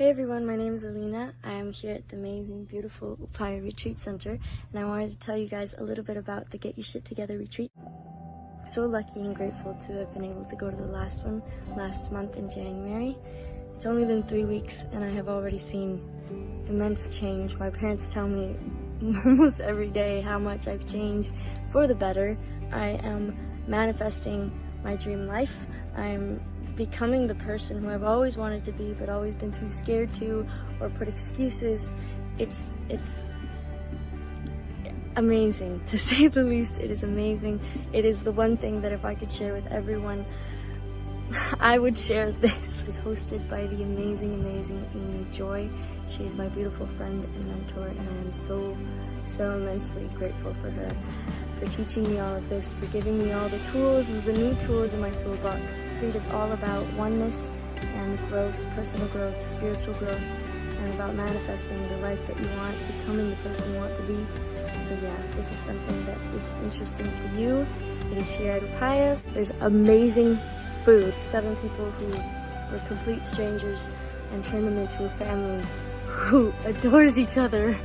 Hey everyone, my name is Alina. I am here at the amazing, beautiful Upaya Retreat Center, and I wanted to tell you guys a little bit about the Get Your Shit Together retreat. I'm so lucky and grateful to have been able to go to the last one last month in January. It's only been 3 weeks and I have already seen immense change. My parents tell me almost every day how much I've changed for the better. I am manifesting my dream life. I'm becoming the person who I've always wanted to be but always been too scared to or put excuses. It's amazing, to say the least. It is amazing. It is the one thing that if I could share with everyone, I would share this. It's hosted by the amazing Amy Joy. She is my beautiful friend and mentor, and I am so immensely grateful for her, for teaching me all of this, for giving me all the tools, the new tools in my toolbox. It is all about oneness and growth, personal growth, spiritual growth, and about manifesting the life that you want, becoming the person you want to be. So yeah, this is something that is interesting to you. It is here at Upaya. There's amazing food. 7 people who were complete strangers and turned them into a family who adores each other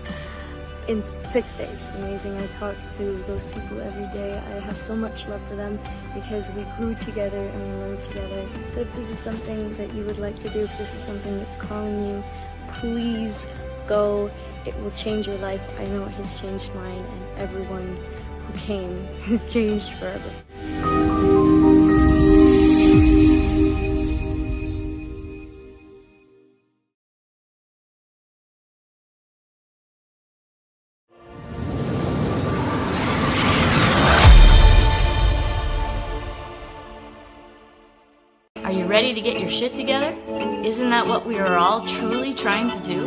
in 6 days. Amazing. I talk to those people every day. I have so much love for them because we grew together and we learned together. So if this is something that you would like to do, if this is something that's calling you, please go. It will change your life. I know it has changed mine, and everyone who came has changed forever. Are you ready to get your shit together? Isn't that what we are all truly trying to do?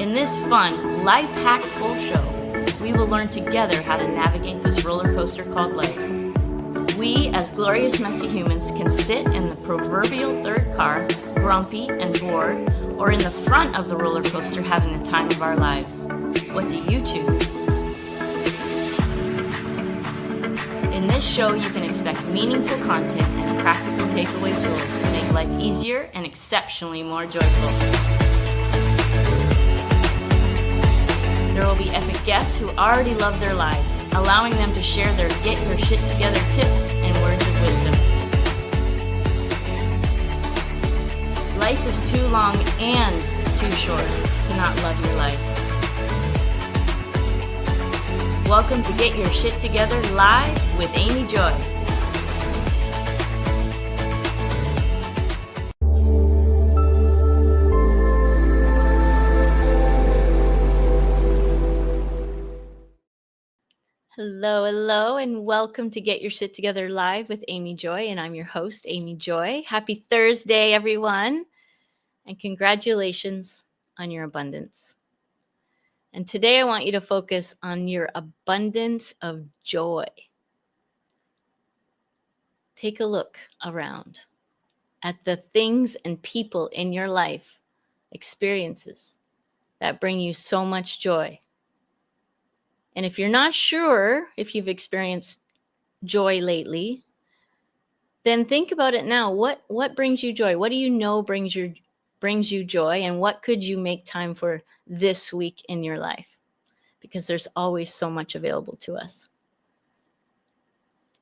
In this fun, life-hackful show, we will learn together how to navigate this roller coaster called life. We, as glorious messy humans, can sit in the proverbial third car, grumpy and bored, or in the front of the roller coaster having the time of our lives. What do you choose? In this show, you can expect meaningful content and practical takeaway tools to make life easier and exceptionally more joyful. There will be epic guests who already love their lives, allowing them to share their get your shit together tips and words of wisdom. Life is too long and too short to not love your life. Welcome to Get Your Shit Together Live with Amy Joy. Hello, and welcome to Get Your Shit Together Live with Amy Joy, and I'm your host, Amy Joy. Happy Thursday, everyone, and congratulations on your abundance. And today I want you to focus on your abundance of joy. Take a look around at the things and people in your life, experiences that bring you so much joy. And if you're not sure if you've experienced joy lately, then think about it now. What brings you joy? What do you know brings you joy? And what could you make time for this week in your life? Because there's always so much available to us.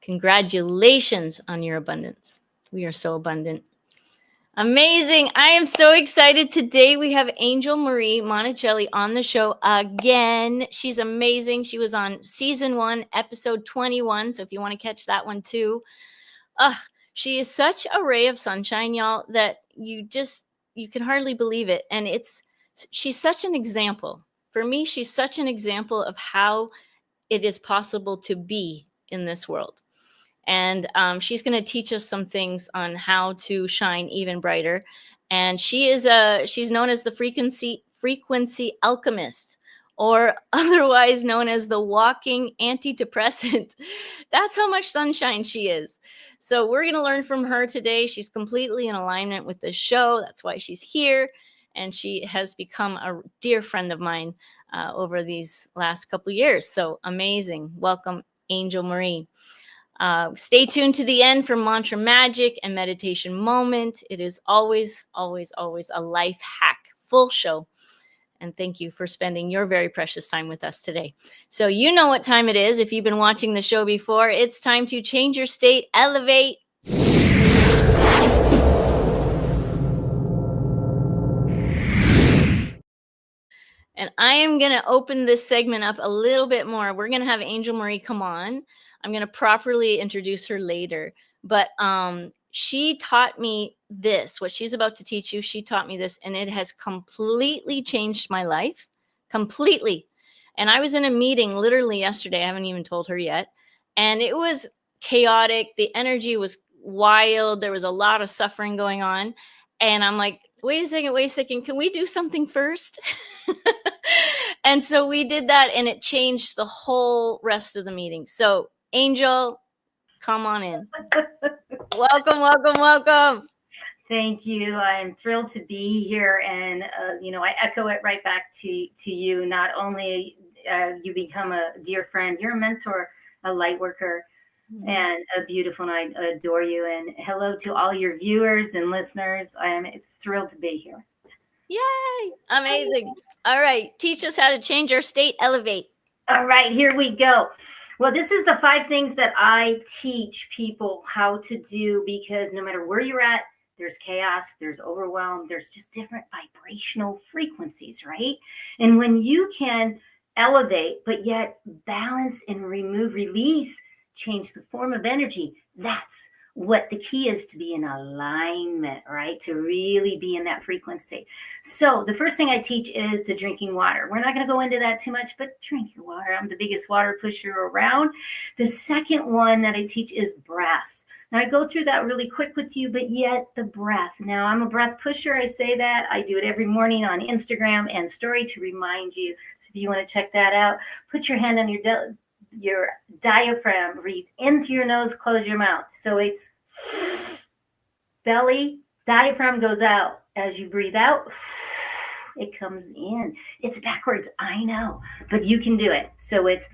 Congratulations on your abundance. We are so abundant. Amazing. I am so excited. Today we have Angel Marie Manochelli on the show again. She's amazing. She was on season 1, episode 21. So if you want to catch that one too. She is such a ray of sunshine, y'all, that you can hardly believe it. And she's such an example. For me, she's such an example of how it is possible to be in this world. And she's going to teach us some things on how to shine even brighter. And she's known as the Frequency Alchemist, or otherwise known as the walking antidepressant. That's how much sunshine she is. So we're going to learn from her today. She's completely in alignment with this show. That's why she's here. And she has become a dear friend of mine over these last couple of years. So amazing. Welcome, Angel Marie. Stay tuned to the end for mantra magic and meditation moment. It is always, always, always a life hack full show. And thank you for spending your very precious time with us today. So you know what time it is. If you've been watching the show before, it's time to change your state, elevate. And I am going to open this segment up a little bit more. We're going to have Angel Marie come on. I'm going to properly introduce her later. But she taught me this, what she's about to teach you. She taught me this, and it has completely changed my life. Completely. And I was in a meeting literally yesterday. I haven't even told her yet. And it was chaotic. The energy was wild. There was a lot of suffering going on. And I'm like, wait a second. Can we do something first? And so we did that, and it changed the whole rest of the meeting. So Angel, come on in. Welcome, welcome, welcome. Thank you. I'm thrilled to be here. And, I echo it right back to you. Not only you become a dear friend, you're a mentor, a light worker, and a beautiful, and I adore you. And hello to all your viewers and listeners. I am thrilled to be here. Yay. Amazing. All right. Teach us how to change our state, elevate. All right, here we go. Well, this is the 5 things that I teach people how to do, because no matter where you're at, there's chaos, there's overwhelm, there's just different vibrational frequencies, right? And when you can elevate, but yet balance and release, change the form of energy, that's what the key is, to be in alignment, right? To really be in that frequency. So the first thing I teach is the drinking water. We're not going to go into that too much, but drink your water. I'm the biggest water pusher around. The second one that I teach is breath. Now I go through that really quick with you, but yet the breath. Now I'm a breath pusher. I say that. I do it every morning on Instagram and story to remind you. So if you want to check that out, put your hand on your diaphragm, breathe in through your nose, close your mouth. So it's belly, diaphragm goes out. As you breathe out, it comes in. It's backwards, I know, but you can do it. So it's,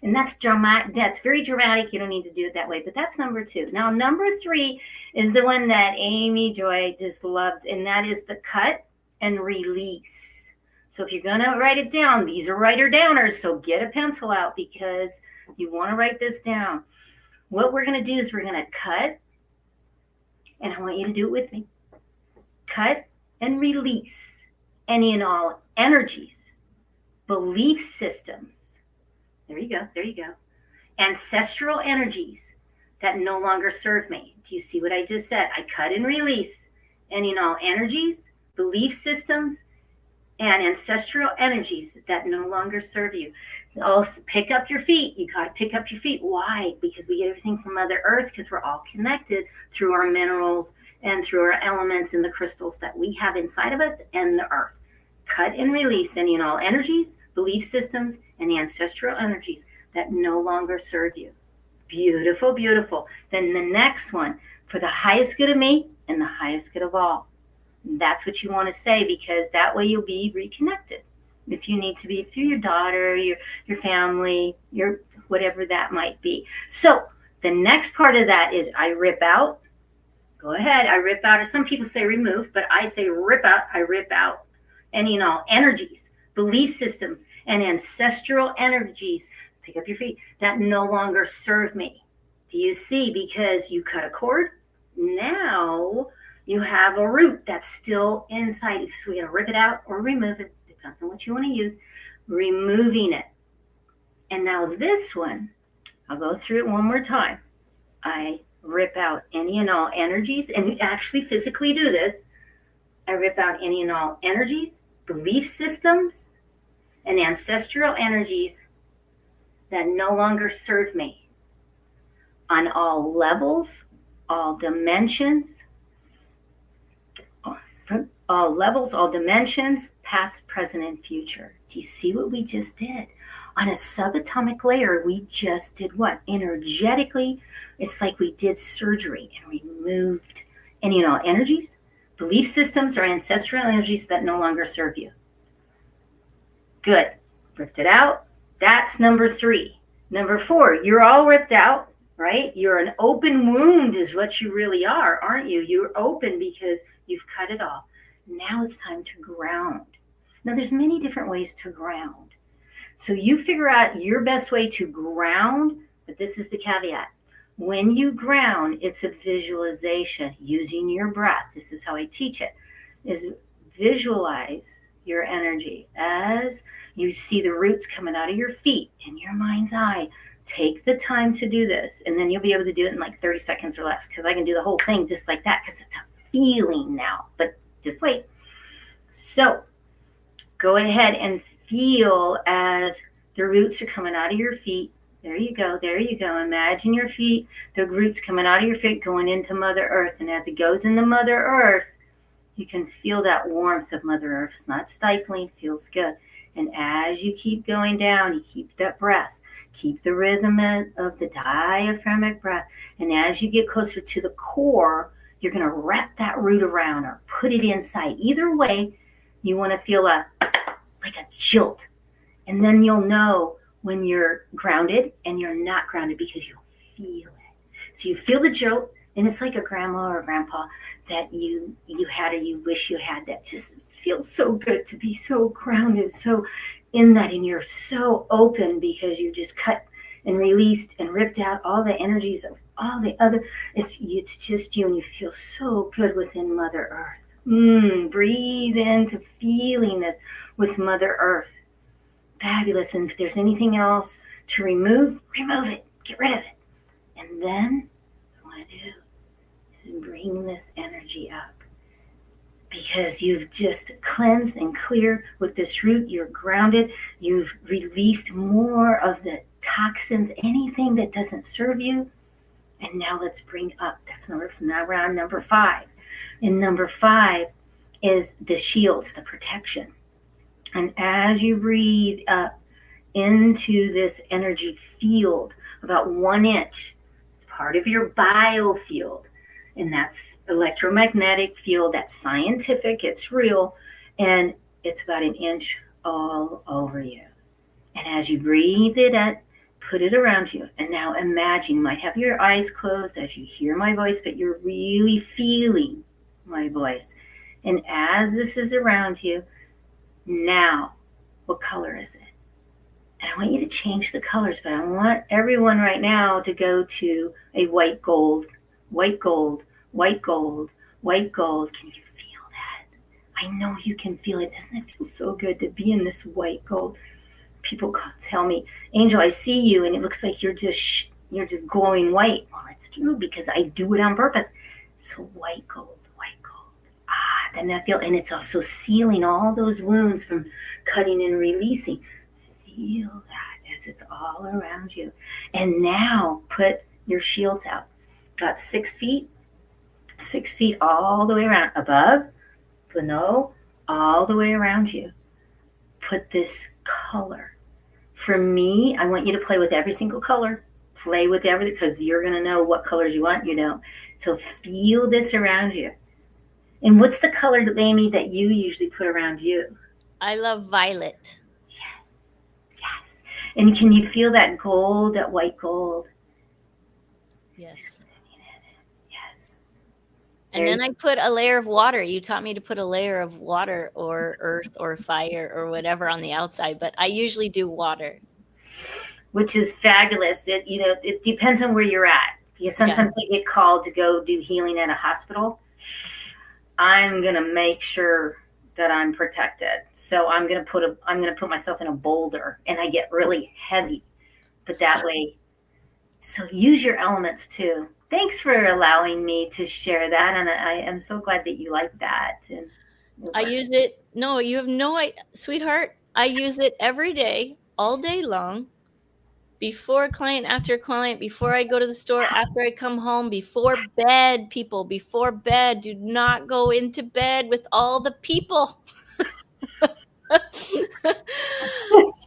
and that's dramatic. That's very dramatic. You don't need to do it that way, but that's number 2. Now, number 3 is the one that Amy Joy just loves, and that is the cut and release. So if you're going to write it down, these are writer-downers, so get a pencil out because you want to write this down. What we're going to do is we're going to cut, and I want you to do it with me. Cut and release any and all energies, belief systems. There you go. There you go. Ancestral energies that no longer serve me. Do you see what I just said? I cut and release any and all energies, belief systems, and ancestral energies that no longer serve you. Also, pick up your feet. You got to pick up your feet. Why? Because we get everything from Mother Earth, because we're all connected through our minerals and through our elements and the crystals that we have inside of us and the earth. Cut and release any and all energies, belief systems, and ancestral energies that no longer serve you. Beautiful, beautiful. Then the next one, for the highest good of me and the highest good of all. That's what you want to say, because that way you'll be reconnected. If you need to be through your daughter, your family, your whatever that might be. So the next part of that is I rip out. Go ahead, I rip out, or some people say remove, but I say rip out. I rip out any and all energies, belief systems, and ancestral energies. Pick up your feet that no longer serve me. Do you see? Because you cut a cord. Now you have a root that's still inside. So we got to rip it out or remove it. Depends on what you want to use. Removing it. And now this one, I'll go through it one more time. I rip out any and all energies, and we actually physically do this. I rip out any and all energies, belief systems, and ancestral energies that no longer serve me on all levels, all dimensions, all dimensions, past, present, and future. Do you see what we just did? On a subatomic layer, we just did what? Energetically, it's like we did surgery and removed any and all energies, belief systems, or ancestral energies that no longer serve you. Good. Ripped it out. That's number 3. Number 4, you're all ripped out, right? You're an open wound is what you really are, aren't you? You're open because you've cut it off. Now it's time to ground. Now there's many different ways to ground. So you figure out your best way to ground, but this is the caveat. When you ground, it's a visualization using your breath. This is how I teach it, is visualize your energy as you see the roots coming out of your feet in your mind's eye. Take the time to do this, and then you'll be able to do it in like 30 seconds or less, because I can do the whole thing just like that because it's a feeling now. But just wait. So go ahead and feel as the roots are coming out of your feet. There you go. There you go. Imagine your feet, the roots coming out of your feet going into Mother Earth. And as it goes into Mother Earth, you can feel that warmth of Mother Earth. It's not stifling, feels good. And as you keep going down, you keep that breath. Keep the rhythm of the diaphragmatic breath. And as you get closer to the core, you're going to wrap that root around or put it inside. Either way, you want to feel like a jolt. And then you'll know when you're grounded and you're not grounded because you'll feel it. So you feel the jolt, and it's like a grandma or a grandpa that you had or you wish you had, that just feels so good to be so grounded, so in that, and you're so open because you just cut and released and ripped out all the energies of all the other. It's just you, and you feel so good within Mother Earth. Breathe into feeling this with Mother Earth. Fabulous. And if there's anything else to remove it. Get rid of it. And then what I want to do is bring this energy up, because you've just cleansed and cleared with this root. You're grounded. You've released more of the toxins, anything that doesn't serve you. And now let's bring up, that's round number 5. And number 5 is the shields, the protection. And as you breathe up into this energy field, about 1 inch, it's part of your biofield. And that's electromagnetic field, that's scientific, it's real, and it's about 1 inch all over you. And as you breathe it up, put it around you. And now imagine, you might have your eyes closed as you hear my voice, but you're really feeling my voice. And as this is around you, now, what color is it? And I want you to change the colors, but I want everyone right now to go to a white gold, white gold, white gold, white gold. Can you feel that? I know you can feel it. Doesn't it feel so good to be in this white gold? People tell me, Angel, I see you, and it looks like you're just glowing white. Well, it's true, because I do it on purpose. So white gold, white gold. Then that feel, and it's also sealing all those wounds from cutting and releasing. Feel that as it's all around you. And now put your shields out. Got 6 feet, 6 feet all the way around, above, below, all the way around you. Put this color. For me, I want you to play with every single color. Play with everything, because you're going to know what colors you want, you know. So feel this around you. And what's the color, Amy, that you usually put around you? I love violet. Yes. And can you feel that gold, that white gold? Yes. Yes. And then I put a layer of water. You taught me to put a layer of water or earth or fire or whatever on the outside, but I usually do water. Which is fabulous. It depends on where you're at. Because sometimes I get called to go do healing at a hospital. I'm going to make sure that I'm protected. So I'm going to put myself in a boulder, and I get really heavy. But that way, so use your elements too. Thanks for allowing me to share that. And I am so glad that you like that. And I use it. No, you have no idea, sweetheart. I use it every day, all day long. Before client, after client, before I go to the store, after I come home, before bed, people, before bed. Do not go into bed with all the people. That's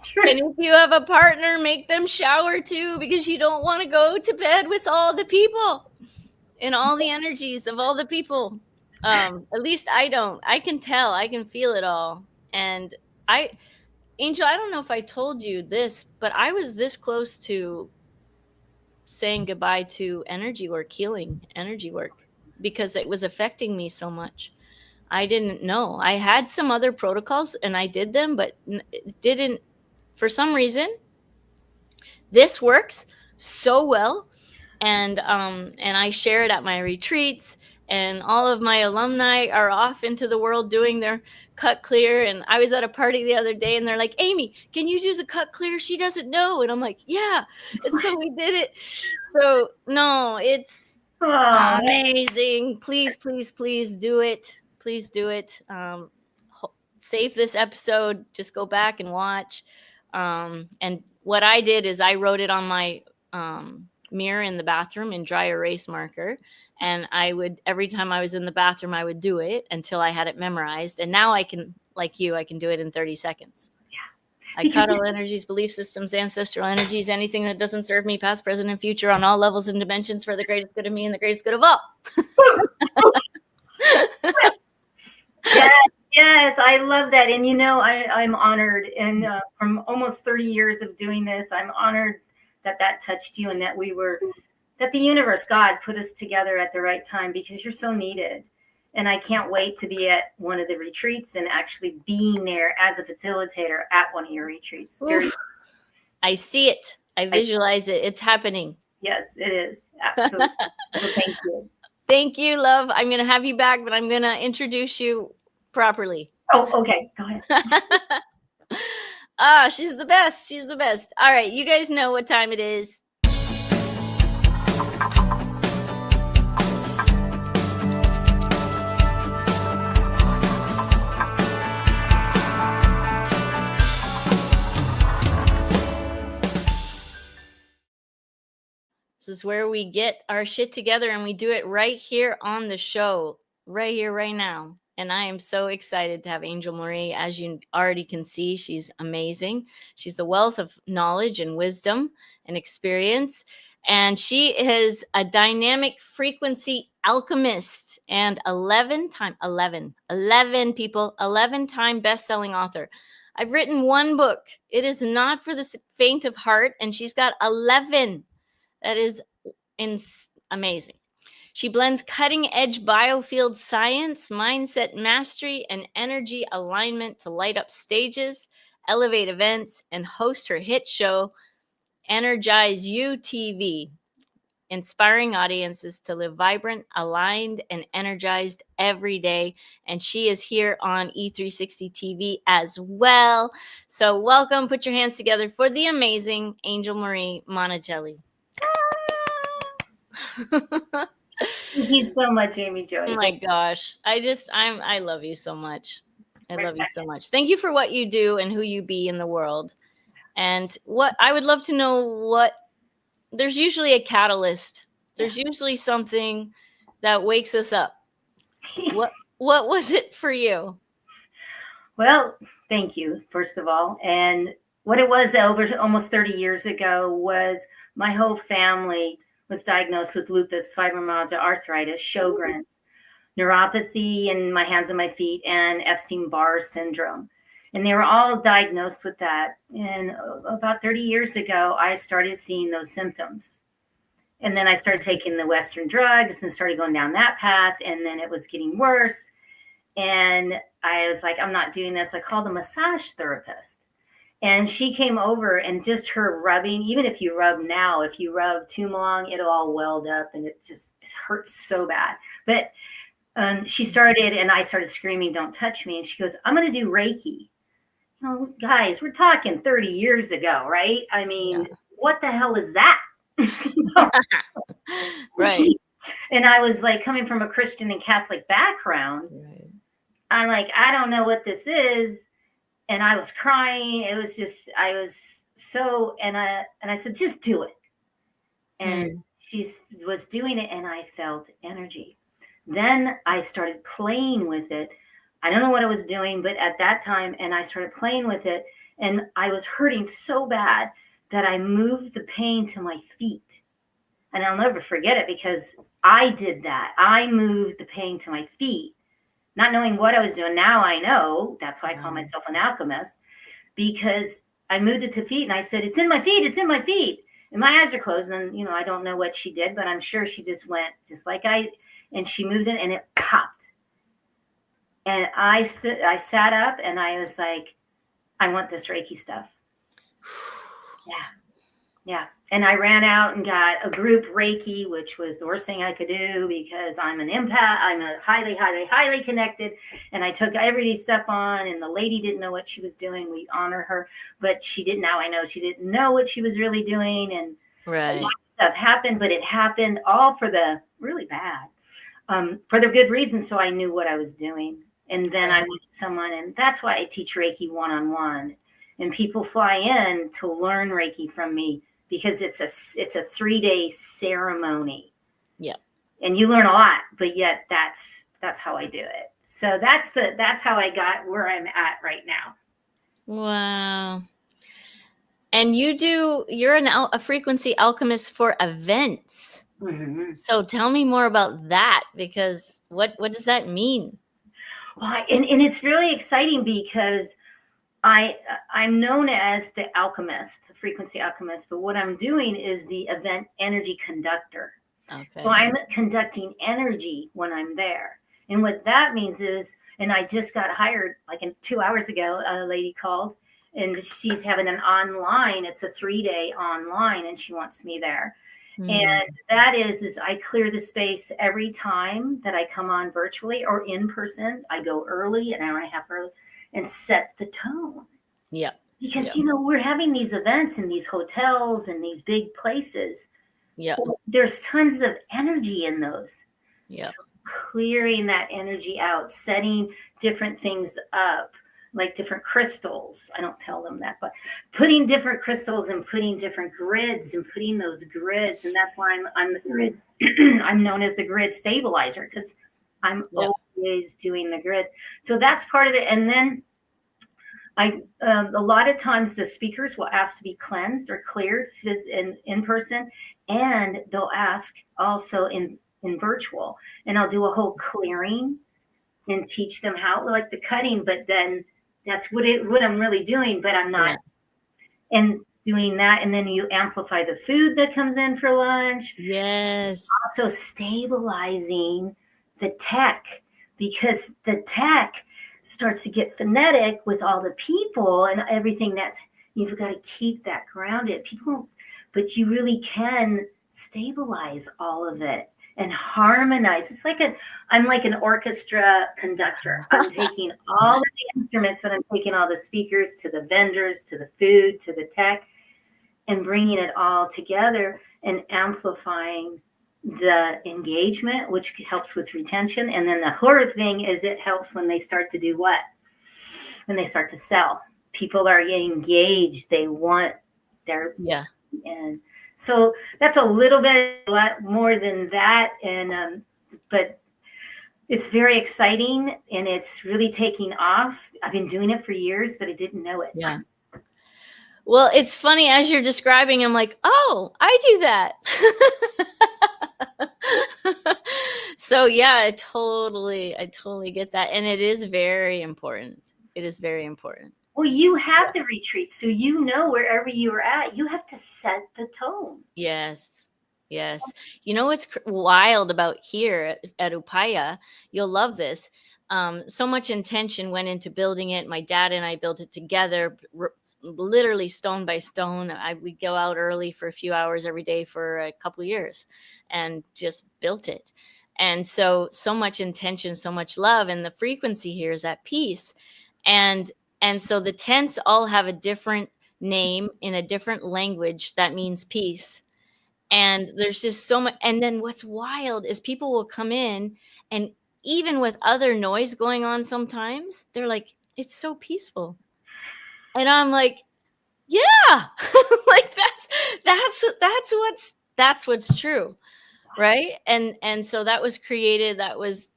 true. And if you have a partner, make them shower too, because you don't want to go to bed with all the people and all the energies of all the people. At least I don't. I can tell. I can feel it all. And Angel, I don't know if I told you this, but I was this close to saying goodbye to energy work, healing energy work, because it was affecting me so much. I didn't know. I had some other protocols and I did them, but it didn't, for some reason, this works so well. And I share it at my retreats, and all of my alumni are off into the world doing their cut clear. And I was at a party the other day and they're like, Amy, can you do the cut clear? She doesn't know. And I'm like, yeah. And so we did it. So no, it's amazing. Please, please, please do it. Please do it. Save this episode. Just go back and watch. And what I did is I wrote it on my mirror in the bathroom in dry erase marker. And I would, every time I was in the bathroom, I would do it until I had it memorized. And now I can, like you, I can do it in 30 seconds. I cut all energies, belief systems, ancestral energies, anything that doesn't serve me, past, present, and future, on all levels and dimensions, for the greatest good of me and the greatest good of all. Yes, I love that. And you know, I'm honored. And from almost 30 years of doing this, I'm honored that that touched you, and that that the universe, God, put us together at the right time, because you're so needed. And I can't wait to be at one of the retreats and actually being there as a facilitator at one of your retreats. I see it. I visualize it. It's happening. Yes, it is. Absolutely. So thank you. Thank you, love. I'm going to have you back, but I'm going to introduce you properly. Oh, okay. Go ahead. She's the best. She's the best. All right. You guys know what time it is. This is where we get our shit together, and we do it right here on the show, right here, right now. And I am so excited to have Angel Marie. As you already can see, she's amazing. She's a wealth of knowledge and wisdom and experience. And she is a dynamic frequency alchemist and 11-time best-selling author. I've written one book. It is not for the faint of heart, and she's got 11. That is amazing. She blends cutting-edge biofield science, mindset mastery, and energy alignment to light up stages, elevate events, and host her hit show, Energize You TV, inspiring audiences to live vibrant, aligned, and energized every day. And she is here on E360 TV as well. So welcome. Put your hands together for the amazing Angel Marie Manochelli. Thank you so much, Amy Joy. Oh my gosh. I love you so much. I love you so much. Thank you for what you do and who you be in the world. And what I would love to know, there's usually a catalyst. There's usually something that wakes us up. What was it for you? Well, thank you, first of all. And what it was over almost 30 years ago was my whole family was diagnosed with lupus, fibromyalgia, arthritis, Sjogren's, neuropathy in my hands and my feet, and Epstein-Barr syndrome. And they were all diagnosed with that. And about 30 years ago, I started seeing those symptoms. And then I started taking the Western drugs and started going down that path. And then it was getting worse. And I was like, I'm not doing this. I called a massage therapist. And she came over, and just her rubbing, even if you rub now, if you rub too long, it'll all welled up and it hurts so bad. But she started, and I started screaming, don't touch me. And she goes, I'm going to do Reiki. You know, guys, we're talking 30 years ago, right? I mean, What the hell is that? Right. And I was like, coming from a Christian and Catholic background, right. I'm like, I don't know what this is. And I was crying. It was just, I was so, and I said, just do it. And she was doing it, and I felt energy. Then I started playing with it. I don't know what I was doing, but at that time, and I started playing with it, and I was hurting so bad that I moved the pain to my feet. And I'll never forget it, because I did that. I moved the pain to my feet, not knowing what I was doing. Now I know. That's why I call myself an alchemist. because I moved it to feet, and I said, it's in my feet, it's in my feet. And my eyes are closed, and, I don't know what she did, but I'm sure she just went just like and she moved it, and it popped. And I sat up, and I was like, I want this Reiki stuff. Yeah. And I ran out and got a group Reiki, which was the worst thing I could do because I'm an empath. I'm a highly, highly, highly connected. And I took everybody's stuff on, and the lady didn't know what she was doing. We honor her, but she didn't. Now I know she didn't know what she was really doing. And Right. a lot of stuff happened, but it happened all for the really bad, for the good reason. So I knew what I was doing. And then I went to someone, and that's why I teach Reiki one-on-one. And people fly in to learn Reiki from me, because it's a 3-day ceremony. Yeah. And you learn a lot, but yet that's how I do it. So that's how I got where I'm at right now. Wow. And you're a frequency alchemist for events. Mm-hmm. So tell me more about that, because what does that mean? Well, and it's really exciting because I'm known as the alchemist, the frequency alchemist, but what I'm doing is the event energy conductor. Okay. So I'm conducting energy when I'm there. And what that means is, and I just got hired like 2 hours ago, a lady called, and she's having an online, it's a 3-day online, and she wants me there. And that is I clear the space every time that I come on virtually or in person. I go early, an hour and a half early, and set the tone. Yeah. Because, we're having these events in these hotels and these big places. Yeah. Well, there's tons of energy in those. Yeah. So clearing that energy out, setting different things up, like different crystals. I don't tell them that, but putting different crystals and putting different grids and putting those grids. And that's why I'm the grid. I'm known as the grid stabilizer, because I'm always doing the grid. So that's part of it. And then a lot of times the speakers will ask to be cleansed or cleared in person, and they'll ask also in virtual. And I'll do a whole clearing and teach them how, like the cutting, but then that's what I'm really doing, but I'm not. And doing that, and then you amplify the food that comes in for lunch. Yes. Also stabilizing the tech, because the tech starts to get phonetic with all the people and everything. You've got to keep that grounded. But you really can stabilize all of it and harmonize. It's like I'm like an orchestra conductor. I'm taking all of the instruments, but I'm taking all the speakers to the vendors, to the food, to the tech, and bringing it all together and amplifying the engagement, which helps with retention. And then the horror thing is it helps when they start to do what? When they start to sell. People are engaged. They want their... Yeah. And so that's a lot more than that. And but it's very exciting, and it's really taking off. I've been doing it for years, but I didn't know it. Yeah. Well, it's funny as you're describing, I'm like, oh, I do that. So yeah, I totally get that. And it is very important. It is very important. Well, you have the retreat, so wherever you are at, you have to set the tone. Yes. Yes. What's wild about here at Upaya? You'll love this. So much intention went into building it. My dad and I built it together, literally stone by stone. We'd go out early for a few hours every day for a couple of years and just built it. And so much intention, so much love. And the frequency here is at peace. And so the tents all have a different name in a different language that means peace. And there's just so much. And then what's wild is people will come in, and even with other noise going on sometimes, they're like, it's so peaceful. And I'm like, yeah, like that's what's true. Right. And so that was created. That was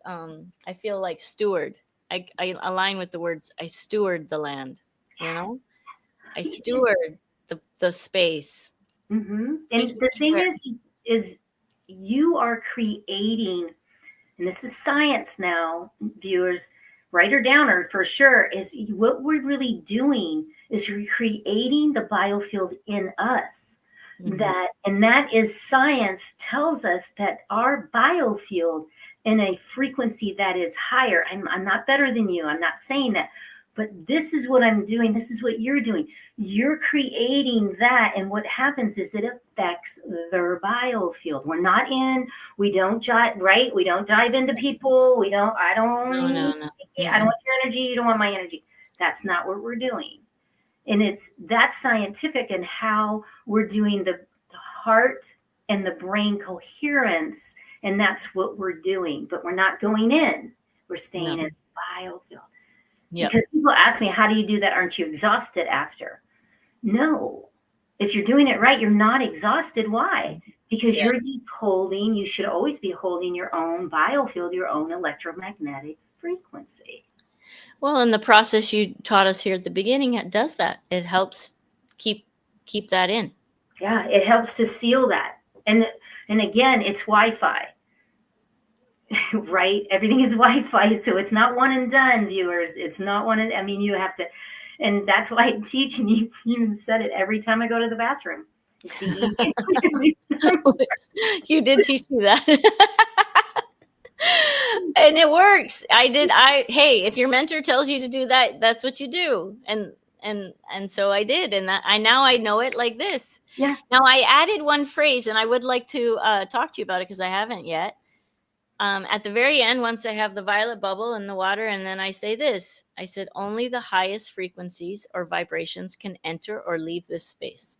I feel like steward. I align with the words. I steward the land, I steward the space. Mm-hmm. And the thing is you are creating, and this is science now, viewers, write her down, or for sure, is what we're really doing is recreating the biofield in us. And that is, science tells us that our biofield in a frequency that is higher. I'm not better than you. I'm not saying that. But this is what I'm doing. This is what you're doing. You're creating that. And what happens is it affects their biofield. We don't right? We don't dive into people. No. I don't want your energy. You don't want my energy. That's not what we're doing. And that's scientific, and how we're doing the heart and the brain coherence. And that's what we're doing. But we're not going in. We're staying in the biofield. Yep. Because people ask me, how do you do that? Aren't you exhausted after? No. If you're doing it right, you're not exhausted. Why? Because you're just you should always be holding your own biofield, your own electromagnetic frequency. Well, and the process you taught us here at the beginning, it does that. It helps keep that in. Yeah, it helps to seal that. And again, it's Wi-Fi. Right? Everything is Wi-Fi, so it's not one and done, viewers. It's not one and, I mean, you have to, and that's why I teach, and you even said it every time I go to the bathroom. It's the You did teach me that. And it works. Hey, if your mentor tells you to do that, that's what you do. And so I did, and I know it like this. Yeah. Now I added one phrase, and I would like to talk to you about it because I haven't yet. At the very end, once I have the violet bubble in the water, and then I say this, I said, only the highest frequencies or vibrations can enter or leave this space.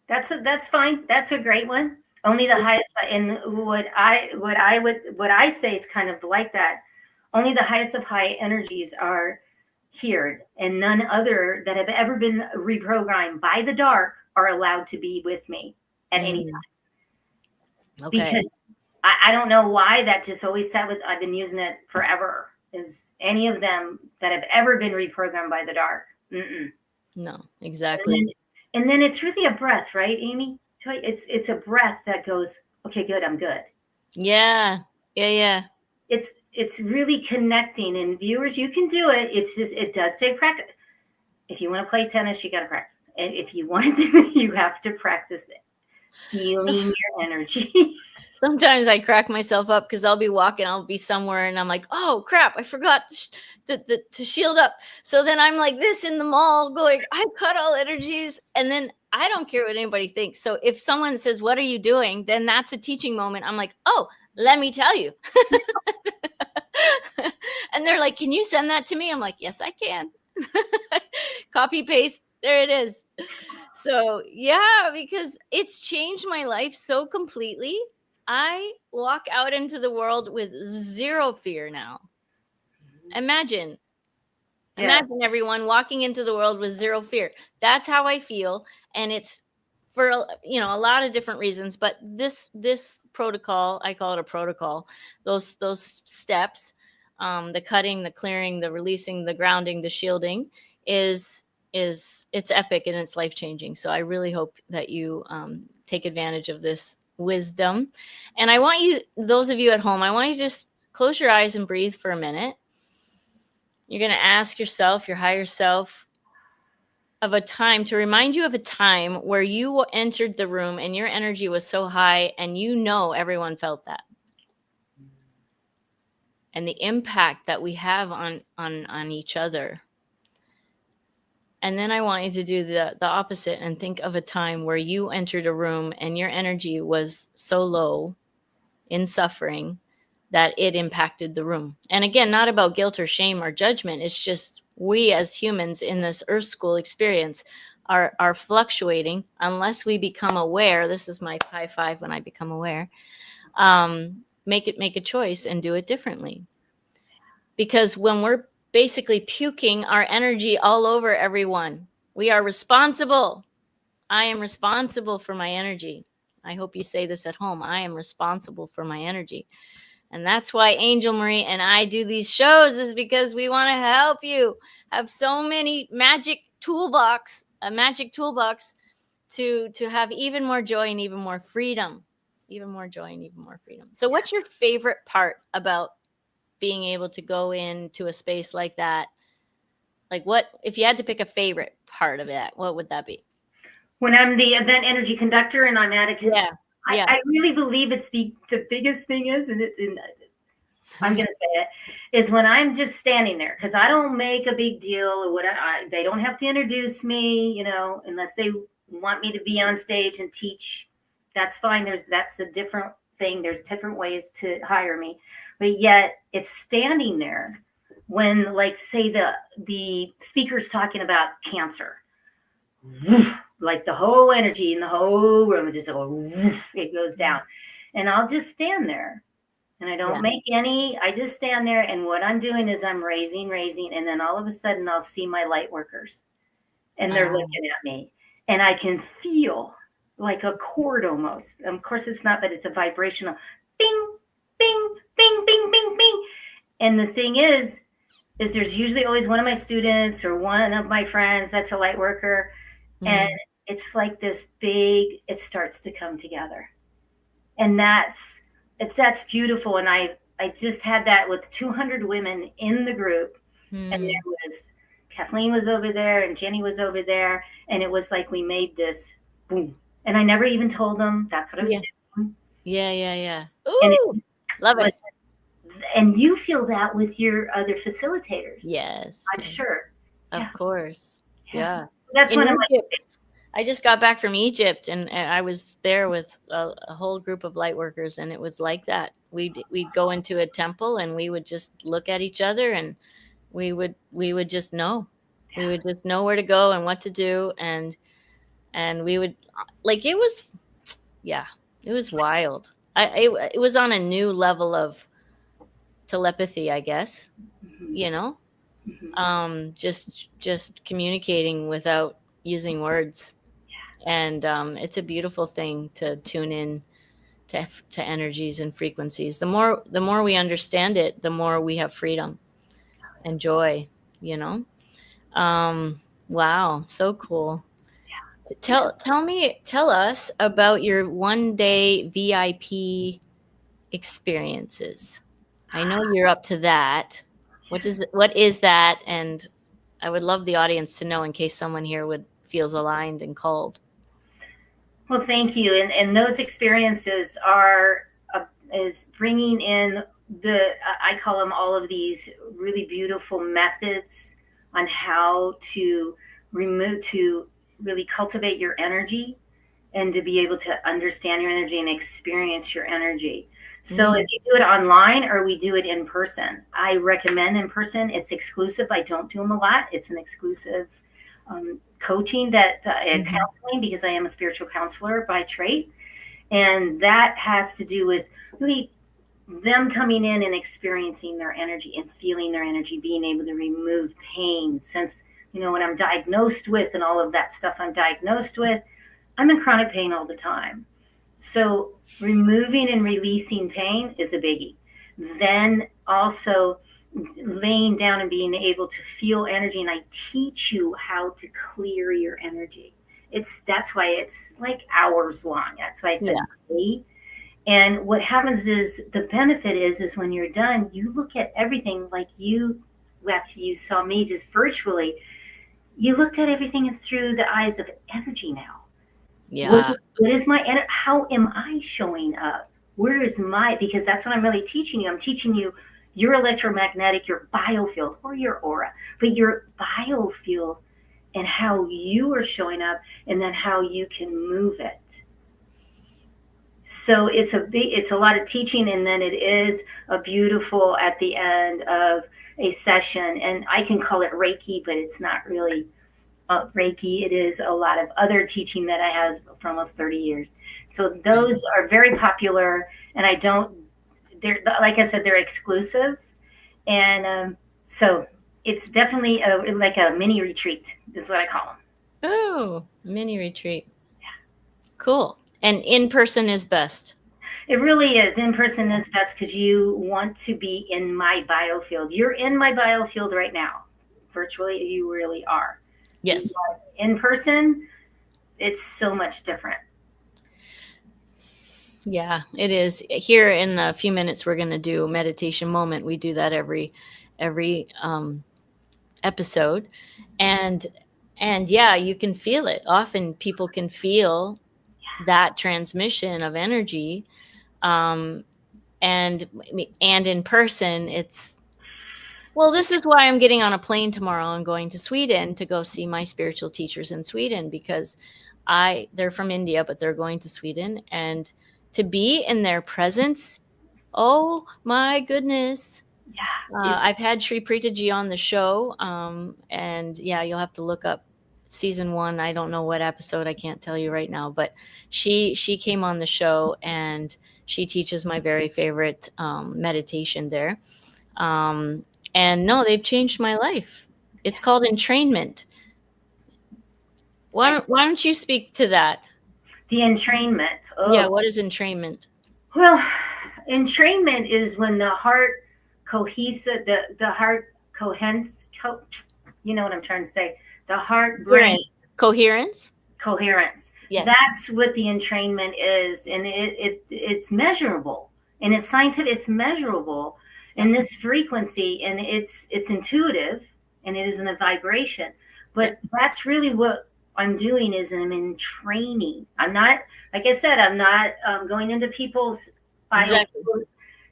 That's fine. That's a great one. Only the highest. And what I say is kind of like that. Only the highest of high energies are here, and none other that have ever been reprogrammed by the dark are allowed to be with me at any time. Okay. Because I don't know why that just always sat with, I've been using it forever, is any of them that have ever been reprogrammed by the dark. No, exactly. And then it's really a breath, right, Amy? It's a breath that goes, okay, good, I'm good. Yeah. It's really connecting, and viewers, you can do it. It's just, it does take practice. If you want to play tennis, you got to practice. And if you want to, you have to practice it. Feeling your energy. Sometimes I crack myself up because I'll be walking, I'll be somewhere, and I'm like, oh crap, I forgot to shield up. So then I'm like this in the mall going, I cut all energies. And then I don't care what anybody thinks. So if someone says, what are you doing? Then that's a teaching moment. I'm like, oh, let me tell you. And they're like, can you send that to me? I'm like, yes, I can. Copy, paste. There it is. So yeah, because it's changed my life so completely. I walk out into the world with zero fear now. Imagine everyone walking into the world with zero fear. That's how I feel. And it's for, a lot of different reasons, but this protocol, I call it a protocol, those steps, the cutting, the clearing, the releasing, the grounding, the shielding it's epic and it's life-changing. So I really hope that you take advantage of this wisdom. And I want you, those of you at home, I want you to just close your eyes and breathe for a minute. You're going to ask yourself, your higher self, of a time, to remind you of a time where you entered the room and your energy was so high, and everyone felt that. And the impact that we have on each other. And then I want you to do the opposite and think of a time where you entered a room and your energy was so low in suffering that it impacted the room. And again, not about guilt or shame or judgment. It's just we as humans in this Earth School experience are fluctuating unless we become aware. This is my high five when I become aware. Make a choice and do it differently. Because when we're basically puking our energy all over everyone, we are responsible. I am responsible for my energy. I hope you say this at home. I am responsible for my energy. And that's why Angel Marie and I do these shows, is because we want to help you have so many a magic toolbox to have even more joy and even more freedom. So what's your favorite part about being able to go into a space like that? Like, what if you had to pick a favorite part of it? What would that be? When I'm the event energy conductor and I'm at a Yeah. I really believe it's the biggest thing is, and I'm going to say it, is when I'm just standing there, because I don't make a big deal or what they don't have to introduce me, unless they want me to be on stage and teach. That's fine. That's a different thing. There's different ways to hire me, but yet it's standing there when, like, say the speaker's talking about cancer, like the whole energy in the whole room just it goes down, and I'll just stand there. And I don't make any, I just stand there. And what I'm doing is I'm raising. And then all of a sudden I'll see my light workers and they're looking at me and I can feel like a chord almost. Of course it's not, but it's a vibrational bing, bing, bing, bing, bing, bing. And the thing is there's usually always one of my students or one of my friends that's a light worker. And it's like this big, it starts to come together. And that's beautiful. And I just had that with 200 women in the group. And there was Kathleen was over there and Jenny was over there. And it was like we made this boom. And I never even told them that's what I was doing. Yeah. Ooh, love it. And you feel that with your other facilitators. Yes. I'm sure. Of course. Yeah. That's one of my I just got back from Egypt and I was there with a whole group of light workers, and it was like that. We'd go into a temple and we would just look at each other and we would just know. We would just know where to go and what to do, and we would, like, it was wild. It was on a new level of telepathy, I guess. Just communicating without using words. And it's a beautiful thing to tune in to energies and frequencies. The more we understand it, the more we have freedom and joy. Wow, so cool. Tell us about your one-day VIP experiences. I know you're up to that. What is that? And I would love the audience to know in case someone here feels aligned and called. Well, thank you. And those experiences is bringing in I call them all of these really beautiful methods on how to really cultivate your energy and to be able to understand your energy and experience your energy. So if you do it online or we do it in person, I recommend in person. It's exclusive. I don't do them a lot. It's an exclusive coaching counseling, because I am a spiritual counselor by trade. And that has to do with really them coming in and experiencing their energy and feeling their energy, being able to remove pain. Since, when I'm diagnosed with and all of that stuff I'm diagnosed with, I'm in chronic pain all the time. So removing and releasing pain is a biggie. Then also laying down and being able to feel energy. And I teach you how to clear your energy. That's why it's like hours long. That's why it's a day. And what happens is the benefit is when you're done, you look at everything like after you saw me just virtually, you looked at everything through the eyes of energy now. Yeah. What is my energy? How am I showing up? Where is because that's what I'm really teaching you. I'm teaching you your electromagnetic, your biofield, or your aura, but your biofield and how you are showing up, and then how you can move it. So it's a lot of teaching, and then it is a beautiful at the end of a session, and I can call it Reiki, but it's not really Reiki. It is a lot of other teaching that I have for almost 30 years. So those are very popular, and they're, like I said, they're exclusive. And so it's definitely like a mini retreat is what I call them. Oh, mini retreat. Yeah. Cool. And in person is best. It really is. In person is best because you want to be in my biofield. You're in my biofield right now. Virtually, you really are. Yes. In person, it's so much different. Yeah, it is. Here in a few minutes, we're going to do meditation moment. We do that every episode, and yeah, you can feel it. Often people can feel that transmission of energy, and in person, it's, well, this is why I'm getting on a plane tomorrow and going to Sweden to go see my spiritual teachers in Sweden, because they're from India, but they're going to Sweden, and to be in their presence, oh my goodness. Yeah. I've had Sri Preetaji on the show, and yeah, you'll have to look up season 1. I don't know what episode, I can't tell you right now, but she came on the show, and she teaches my very favorite meditation there. And no, they've changed my life. It's called entrainment. Why don't you speak to that? The entrainment. Oh. Yeah, what is entrainment? Well, entrainment is when the heart cohesive, the heart coherence, you know what I'm trying to say, the heart brain coherence. Yes. That's what the entrainment is, and it's measurable, and it's scientific. It's measurable, and this frequency, and it's intuitive, and it is in a vibration. But that's really what I'm doing, is I'm in training. I'm not, like I said, I'm not going into people's exactly.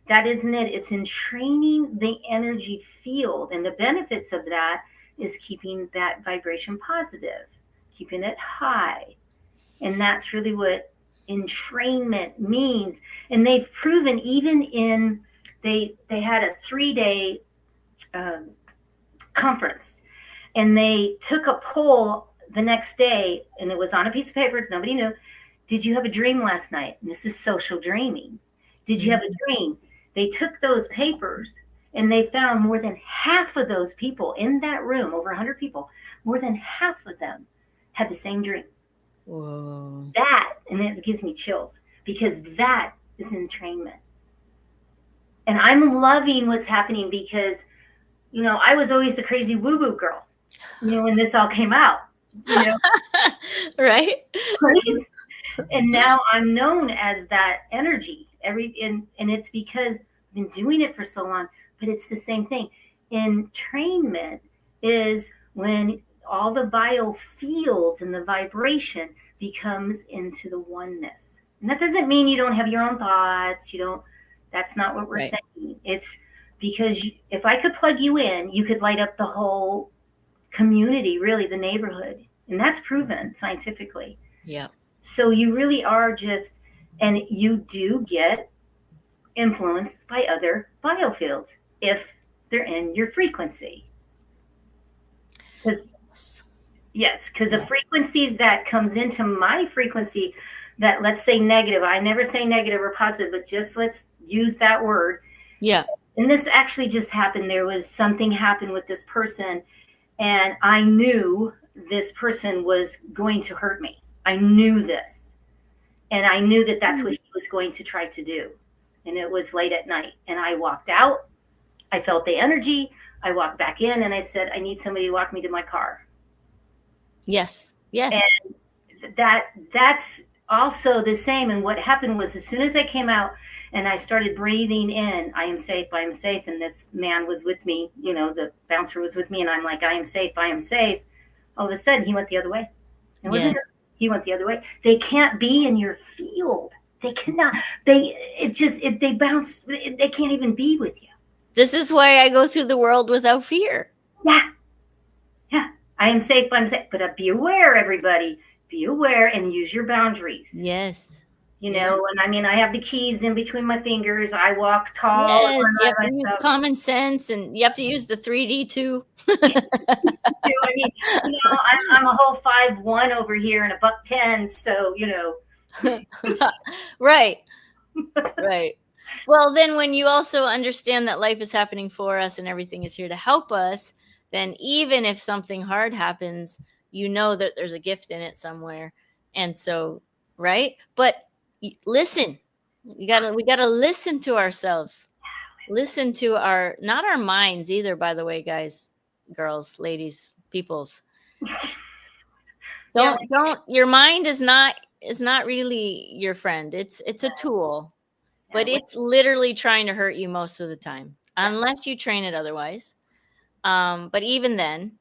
That isn't it. It's in training the energy field, and the benefits of that is keeping that vibration positive, keeping it high. And that's really what entrainment means. And they've proven, even in, they had a 3-day conference, and they took a poll the next day, and it was on a piece of paper. Nobody knew. Did you have a dream last night? And this is social dreaming. Did you have a dream? They took those papers, and they found more than half of those people in that room, over 100 people, more than half of them had the same dream. Whoa. That, and it gives me chills, because that is entrainment. And I'm loving what's happening, because, you know, I was always the crazy woo-woo girl, you know, when this all came out, you know. Right? And now I'm known as that energy. And it's because I've been doing it for so long, but it's the same thing. Entrainment is when all the biofields and the vibration becomes into the oneness. And that doesn't mean you don't have your own thoughts. That's not what we're saying. It's because if I could plug you in, you could light up the whole community, really, the neighborhood. And that's proven scientifically. Yeah. So you really are just, and you do get influenced by other biofields if they're in your frequency. Because a frequency that comes into my frequency, that, let's say negative, I never say negative or positive, but just let's use that word. Yeah. And this actually just happened. There was something happened with this person, and I knew this person was going to hurt me. I knew this. And I knew that that's what he was going to try to do. And it was late at night. And I walked out. I felt the energy. I walked back in, and I said, I need somebody to walk me to my car. Yes. Yes. And that's also the same. And what happened was, as soon as I came out and I started breathing in, I am safe, I am safe. And this man was with me, you know, the bouncer was with me, and I'm like, I am safe, I am safe. All of a sudden, he went the other way. It wasn't her. He went the other way. They can't be in your field. They cannot. They bounce. They can't even be with you. This is why I go through the world without fear. Yeah. I am safe. I'm safe. But be aware, everybody. Be aware and use your boundaries. Yes. You know, and I mean, I have the keys in between my fingers. I walk tall. Yes, you have to use common sense, and you have to use the 3D too. I mean, you know, I'm a whole 5'1" over here and a $110, so you know. Right. Well, then when you also understand that life is happening for us and everything is here to help us, then even if something hard happens, you know that there's a gift in it somewhere. And so, right? But listen. We gotta listen to ourselves. Listen to not our minds either, by the way, guys, girls, ladies, peoples. Don't your mind is not is not really your friend. It's a tool, but Yeah, it's literally trying to hurt you most of the time, unless you train it otherwise. But even then,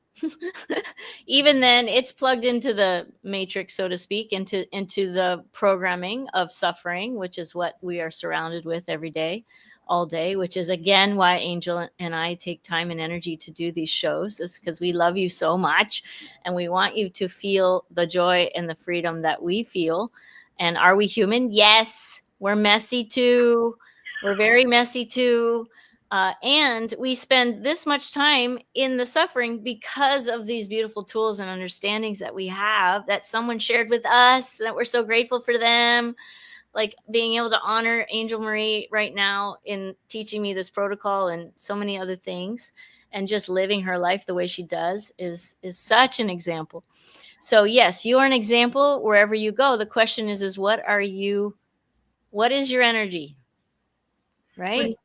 even then, it's plugged into the matrix, so to speak, into the programming of suffering, which is what we are surrounded with every day, all day, which is again why Angel and I take time and energy to do these shows, is because we love you so much and we want you to feel the joy and the freedom that we feel. And are we human? Yes. We're messy too. We're very messy too. And we spend this much time in the suffering because of these beautiful tools and understandings that we have, that someone shared with us, that we're so grateful for them. Like being able to honor Angel Marie right now in teaching me this protocol and so many other things, and just living her life the way she does is such an example. So yes, you are an example wherever you go. The question is what is your energy? Right?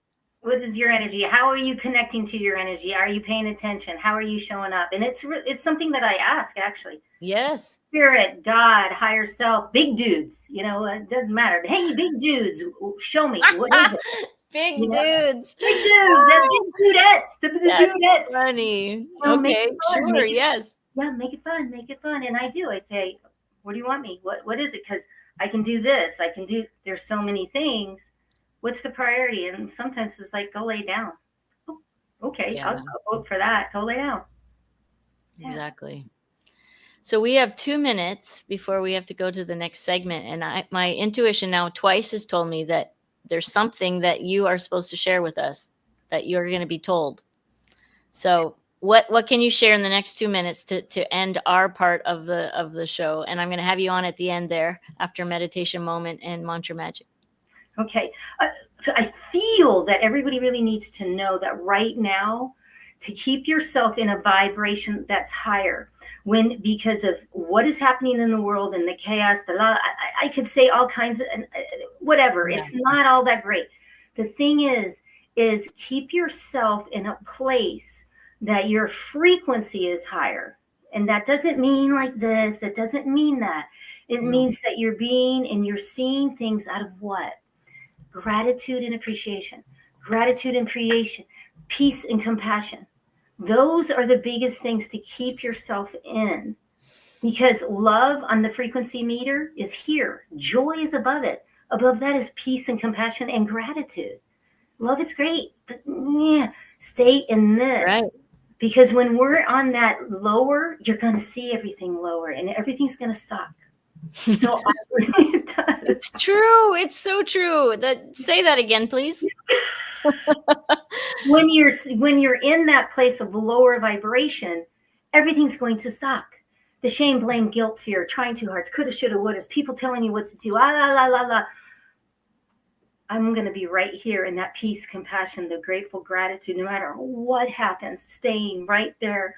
What is your energy? How are you connecting to your energy? Are you paying attention? How are you showing up? And it's something that I ask, actually. Yes. Spirit, God, higher self, big dudes, it doesn't matter. Hey, big dudes, show me, what is it? Big dudes. Big dudes, that big dudettes, the dudettes. Funny. Well, make Okay, it fun, sure, yes. Yeah, make it fun. And I do. I say, what do you want me? What is it? Because I can do this. There's so many things. What's the priority? And sometimes it's like, go lay down. Oh, okay, Yeah. I'll vote for that. Go lay down. Exactly. So we have 2 minutes before we have to go to the next segment. And my intuition now twice has told me that there's something that you are supposed to share with us that you're going to be told. So what can you share in the next 2 minutes to end our part of the show? And I'm going to have you on at the end there after meditation moment and mantra magic. Okay. I feel that everybody really needs to know that right now, to keep yourself in a vibration that's higher, because of what is happening in the world and the chaos, I could say all kinds of whatever. Yeah. It's not all that great. The thing is keep yourself in a place that your frequency is higher. And that doesn't mean like this. That doesn't mean that. It means that you're being and you're seeing things out of what? Gratitude and appreciation, gratitude and creation, peace and compassion. Those are the biggest things to keep yourself in, because love on the frequency meter is here. Joy is above it. Above that is peace and compassion and gratitude. Love is great, but stay in this. Right. Because when we're on that lower, you're going to see everything lower and everything's going to suck. So it does. It's true. It's so true. Say that again, please. When you're in that place of lower vibration, everything's going to suck. The shame, blame, guilt, fear, trying too hard, coulda, shoulda, woulda, people telling you what to do, la. I'm going to be right here in that peace, compassion, the grateful gratitude, no matter what happens, staying right there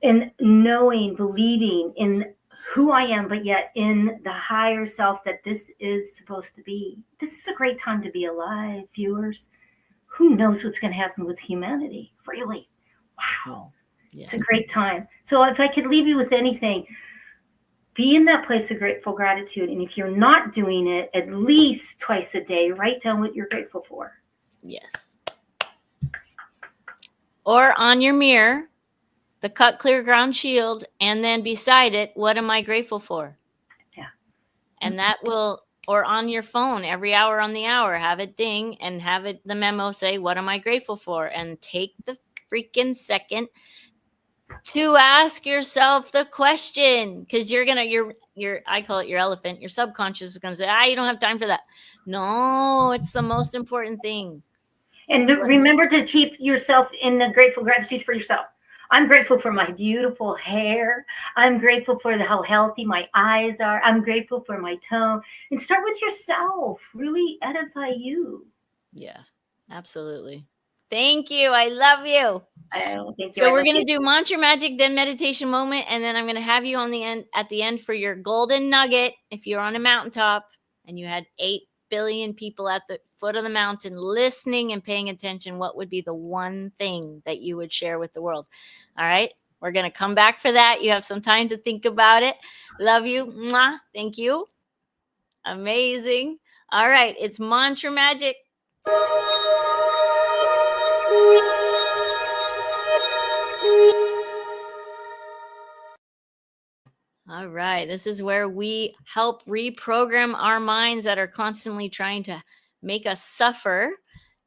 and knowing, believing in who I am, but yet in the higher self that this is supposed to be. This is a great time to be alive, viewers. Who knows what's going to happen with humanity? Really? Wow. Yeah. It's a great time. So if I could leave you with anything, be in that place of grateful gratitude. And if you're not doing it, at least twice a day, write down what you're grateful for. Yes. Or on your mirror, the cut clear ground shield, and then beside it, what am I grateful for? Yeah. And that will, or on your phone, every hour on the hour, have it ding and have it, the memo say, what am I grateful for? And take the freaking second to ask yourself the question, because you're I call it your elephant. Your subconscious is going to say, you don't have time for that. No, it's the most important thing. And remember to keep yourself in the grateful gratitude for yourself. I'm grateful for my beautiful hair. I'm grateful for how healthy my eyes are. I'm grateful for my tone. And start with yourself. Really edify you. Yes, absolutely. Thank you. I love you. Thank you. So we're going to do mantra magic, then meditation moment. And then I'm going to have you at the end for your golden nugget. If you're on a mountaintop and you had 8 billion people at the foot of the mountain listening and paying attention, what would be the one thing that you would share with the world? All right. We're going to come back for that. You have some time to think about it. Love you. Mwah. Thank you. Amazing. All right, it's mantra magic. All right, this is where we help reprogram our minds that are constantly trying to make us suffer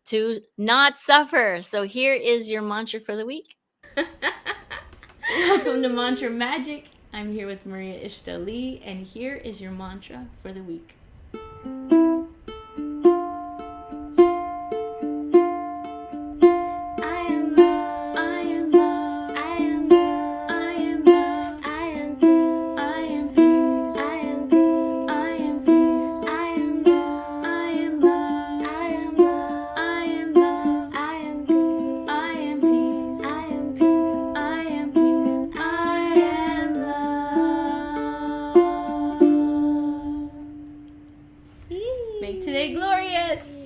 to not suffer. So here is your mantra for the week. Welcome to Mantra Magic. I'm here with Maria Ishtali, and here is your mantra for the week. Make today glorious!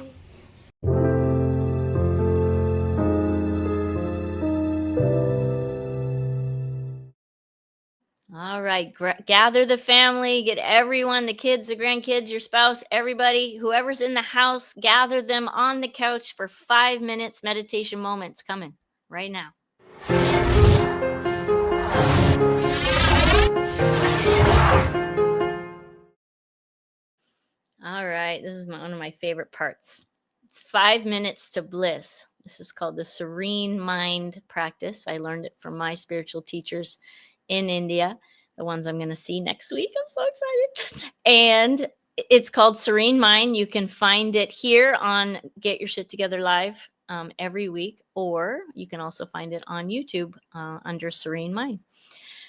All right, gather the family, get everyone, the kids, the grandkids, your spouse, everybody, whoever's in the house, gather them on the couch for 5 minutes meditation moments coming right now. All right, this is one of my favorite parts. It's 5 minutes to bliss. This is called the Serene Mind Practice. I learned it from my spiritual teachers in India, the ones I'm going to see next week. I'm so excited. And it's called Serene Mind. You can find it here on Get Your Shit Together Live every week, or you can also find it on YouTube under Serene Mind.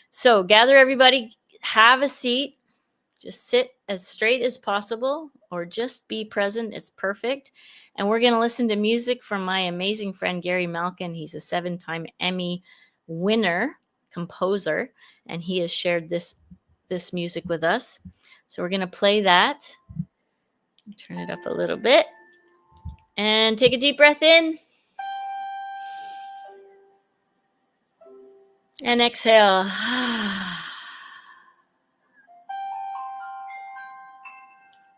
So gather everybody, have a seat. Just sit as straight as possible or just be present. It's perfect. And we're going to listen to music from my amazing friend, Gary Malkin. He's a 7-time Emmy winner, composer, and he has shared this music with us. So we're going to play that. Turn it up a little bit and take a deep breath in and exhale.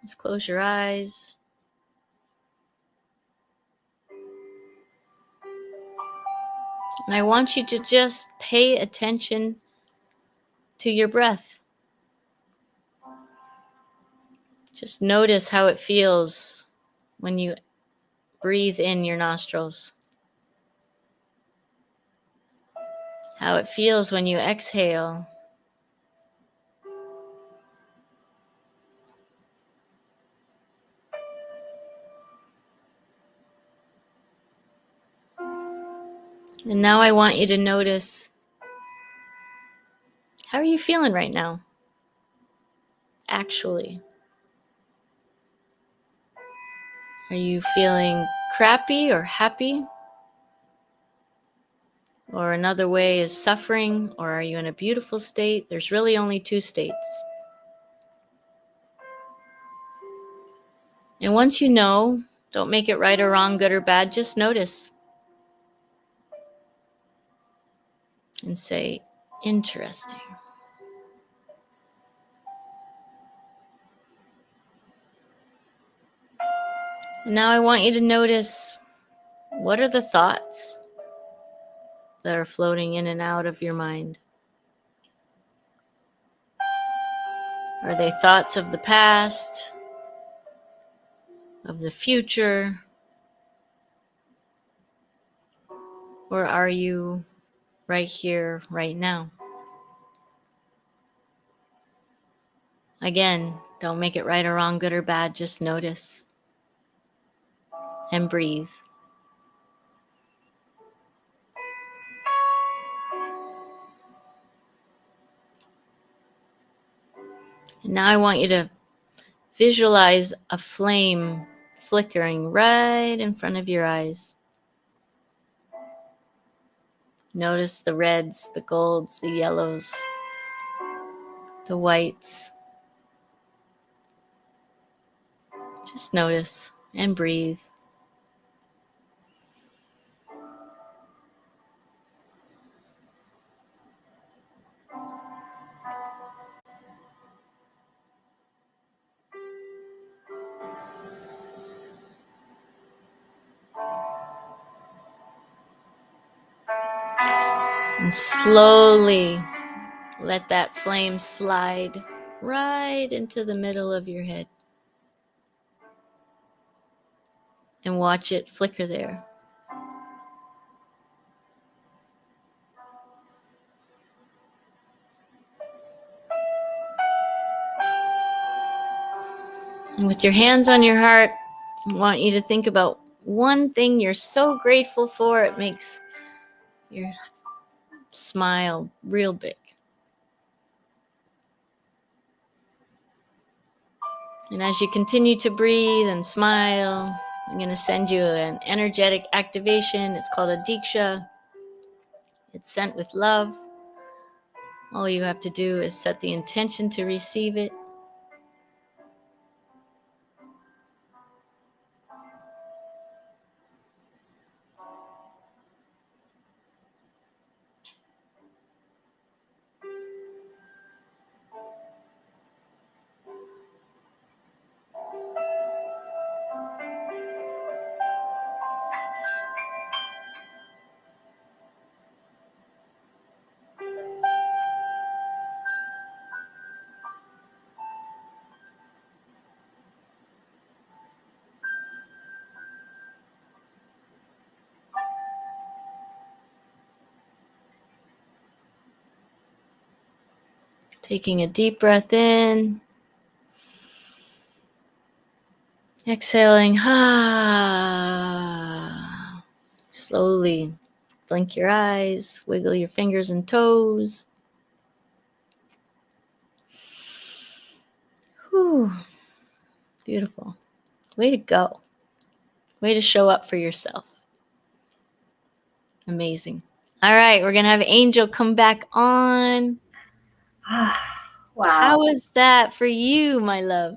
Just close your eyes. And I want you to just pay attention to your breath. Just notice how it feels when you breathe in your nostrils. How it feels when you exhale. And now I want you to notice, how are you feeling right now? Actually. Are you feeling crappy or happy? Or another way is suffering, or are you in a beautiful state? There's really only 2 states. And once you know, don't make it right or wrong, good or bad, just notice. And say, interesting. And now I want you to notice, what are the thoughts that are floating in and out of your mind? Are they thoughts of the past, of the future? Or are you right here, right now? Again, don't make it right or wrong, good or bad, just notice and breathe. And now I want you to visualize a flame flickering right in front of your eyes. Notice the reds, the golds, the yellows, the whites. Just notice and breathe. And slowly let that flame slide right into the middle of your head. And watch it flicker there. And with your hands on your heart, I want you to think about one thing you're so grateful for. It makes your smile real big. And as you continue to breathe and smile, I'm going to send you an energetic activation. It's called a Diksha. It's sent with love. All you have to do is set the intention to receive it. Taking a deep breath in. Exhaling. Slowly blink your eyes, wiggle your fingers and toes. Whew. Beautiful. Way to go. Way to show up for yourself. Amazing. All right, we're going to have Angel come back on. Wow. How was that for you, my love?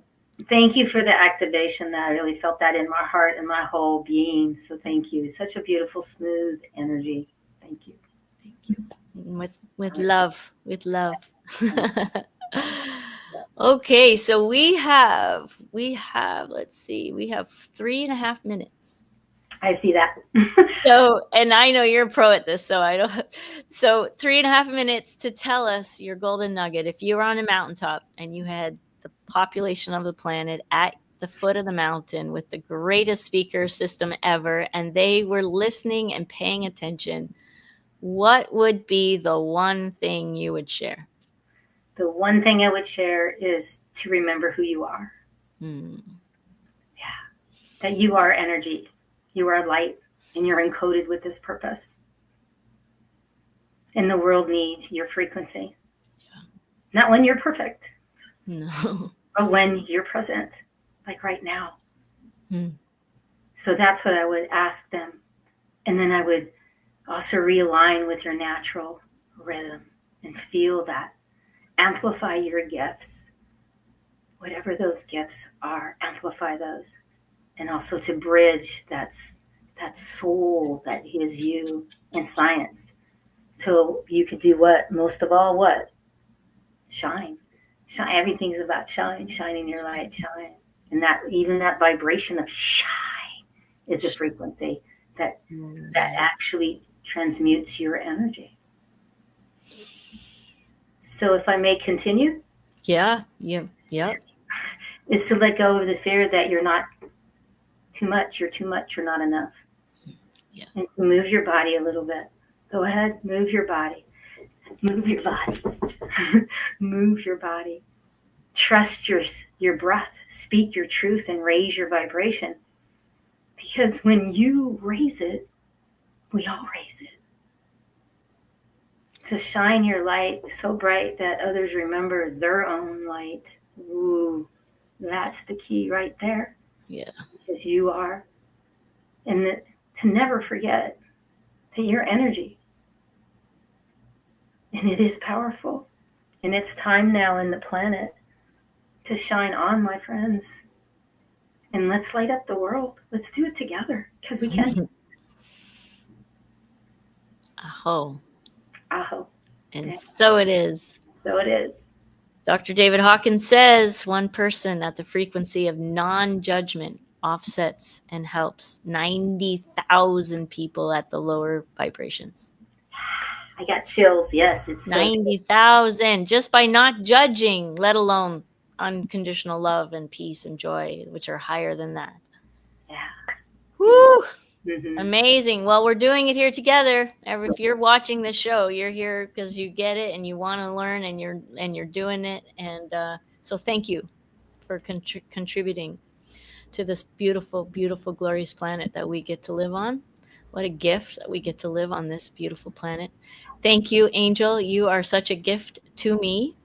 Thank you for the activation. That I really felt that in my heart and my whole being. So thank you. Such a beautiful, smooth energy. Thank you. Thank you. With love. With love. Okay, so we have, let's see, we have 3.5 minutes. I see that. So, and I know you're a pro at this, so 3.5 minutes to tell us your golden nugget. If you were on a mountaintop and you had the population of the planet at the foot of the mountain with the greatest speaker system ever, and they were listening and paying attention, what would be the one thing you would share? The one thing I would share is to remember who you are. Yeah. That you are energy. You are light, and you're encoded with this purpose. And the world needs your frequency. Yeah. Not when you're perfect. No. But when you're present, like right now. So that's what I would ask them. And then I would also realign with your natural rhythm and feel that. Amplify your gifts. Whatever those gifts are, amplify those. And also to bridge that soul that is you in science. So you could do what? Most of all, what? Shine. Shine. Everything's about shine. Shining your light. Shine. And that even that vibration of shine is a frequency that actually transmutes your energy. So if I may continue? Yeah. Is to let go of the fear that you're not too much, you're not enough. Yeah. And to move your body a little bit. Go ahead, move your body. Move your body. Move your body. Trust your breath. Speak your truth and raise your vibration. Because when you raise it, we all raise it. To shine your light so bright that others remember their own light. Ooh, that's the key right there. Yeah. Because you are. And to never forget that you're energy. And it is powerful. And it's time now in the planet to shine on, my friends. And let's light up the world. Let's do it together because we can. Aho. Aho. And yeah. So it is. So it is. Dr. David Hawkins says one person at the frequency of non-judgment offsets and helps 90,000 people at the lower vibrations. I got chills. Yes, it's so 90,000 just by not judging, let alone unconditional love and peace and joy, which are higher than that. yeah. Woo! Mhm. Amazing. Well, we're doing it here together. If you're watching this show, you're here because you get it and you want to learn, and you're doing it. And so thank you for contributing to this beautiful, beautiful, glorious planet that we get to live on. What a gift that we get to live on this beautiful planet. Thank you, Angel. You are such a gift to me.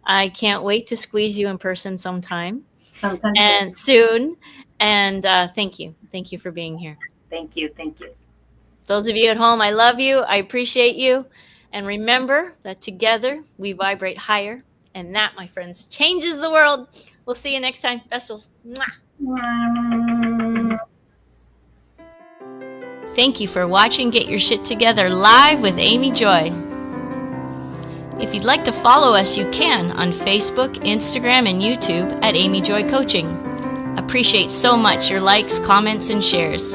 I can't wait to squeeze you in person sometime Sometimes. and soon. And thank you. Thank you for being here. Thank you. Thank you. Those of you at home, I love you. I appreciate you. And remember that together we vibrate higher. And that, my friends, changes the world. We'll see you next time. Bestals. Mwah. Thank you for watching Get Your Shit Together live with Amy Joy. If you'd like to follow us, you can on Facebook, Instagram, and YouTube at Amy Joy Coaching. Appreciate so much your likes, comments, and shares.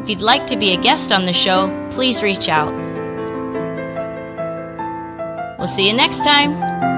If you'd like to be a guest on the show, please reach out. We'll see you next time.